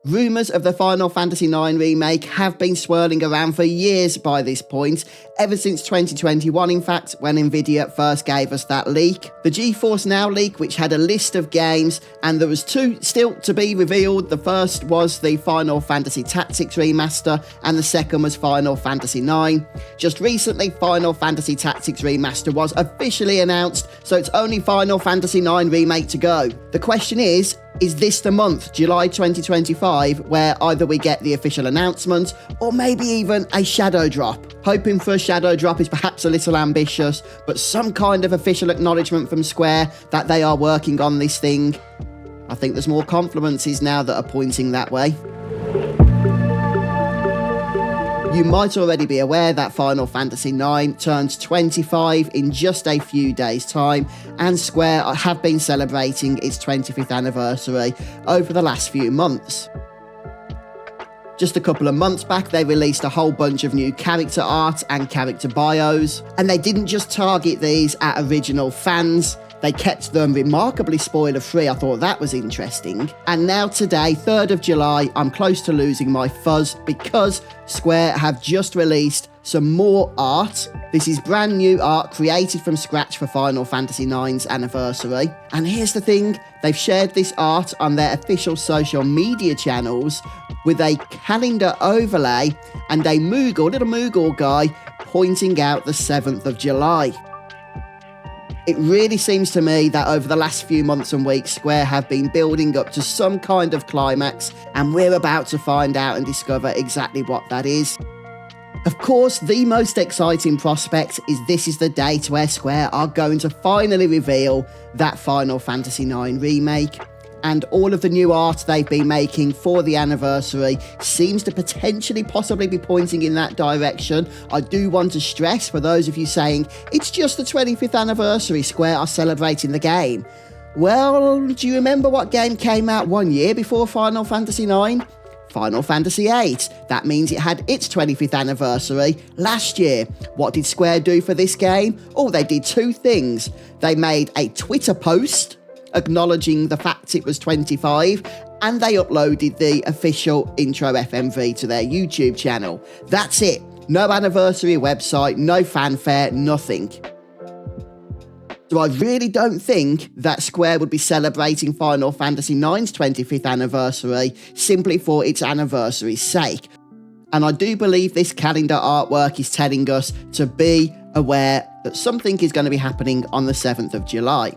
Rumours of the Final Fantasy IX remake have been swirling around for years by this point, ever since 2021 in fact, when Nvidia first gave us that leak. The GeForce Now leak, which had a list of games, and there was two still to be revealed. The first was the Final Fantasy Tactics remaster, and the second was Final Fantasy IX. Just recently, Final Fantasy Tactics remaster was officially announced, so it's only Final Fantasy IX remake to go. The question is this the month, July 2025, where either we get the official announcement or maybe even a shadow drop? Hoping for a shadow drop is perhaps a little ambitious, but some kind of official acknowledgement from Square that they are working on this thing. I think there's more confluences now that are pointing that way. You might already be aware that Final Fantasy IX turns 25 in just a few days' time, and Square have been celebrating its 25th anniversary over the last few months. Just a couple of months back, they released a whole bunch of new character art and character bios, and they didn't just target these at original fans. They kept them remarkably spoiler-free. I thought that was interesting. And now today, 3rd of July, I'm close to losing my fuzz because Square have just released some more art. This is brand new art created from scratch for Final Fantasy IX's anniversary. And here's the thing, they've shared this art on their official social media channels with a calendar overlay and a Moogle, little Moogle guy, pointing out the 7th of July. It really seems to me that over the last few months and weeks, Square have been building up to some kind of climax, and we're about to find out and discover exactly what that is. Of course, the most exciting prospect is this is the date where Square are going to finally reveal that Final Fantasy IX remake. And all of the new art they've been making for the anniversary seems to potentially possibly be pointing in that direction. I do want to stress, for those of you saying, it's just the 25th anniversary, Square are celebrating the game. Well, do you remember what game came out 1 year before Final Fantasy IX? Final Fantasy VIII. That means it had its 25th anniversary last year. What did Square do for this game? Oh, they did two things. They made a Twitter post acknowledging the fact it was 25, and they uploaded the official intro FMV to their YouTube channel. That's it. No anniversary website, no fanfare, nothing. So I really don't think that Square would be celebrating Final Fantasy IX's 25th anniversary simply for its anniversary's sake. And I do believe this calendar artwork is telling us to be aware that something is going to be happening on the 7th of July.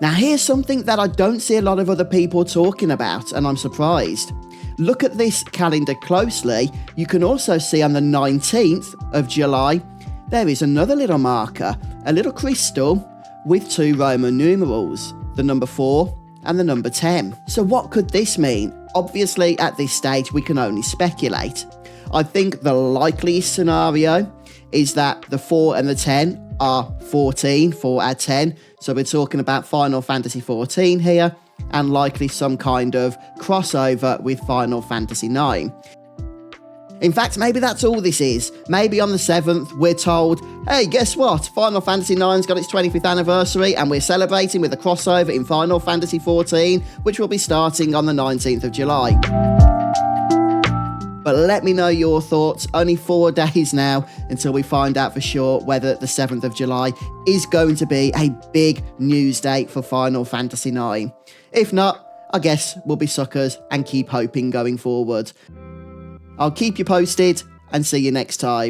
Now here's something that I don't see a lot of other people talking about, and I'm surprised. Look at this calendar closely. You can also see on the 19th of July, there is another little marker, a little crystal with two Roman numerals, the number 4 and the number 10. So what could this mean? Obviously, at this stage, we can only speculate. I think the likeliest scenario is that the 4 and the 10 are 14, 4 out of 10. So we're talking about Final Fantasy XIV here, and likely some kind of crossover with Final Fantasy IX. In fact, maybe that's all this is. Maybe on the 7th, we're told, hey, guess what? Final Fantasy IX's got its 25th anniversary, and we're celebrating with a crossover in Final Fantasy XIV, which will be starting on the 19th of July. But let me know your thoughts. Only 4 days now until we find out for sure whether the 7th of July is going to be a big news date for Final Fantasy IX. If not, I guess we'll be suckers and keep hoping going forward. I'll keep you posted and see you next time.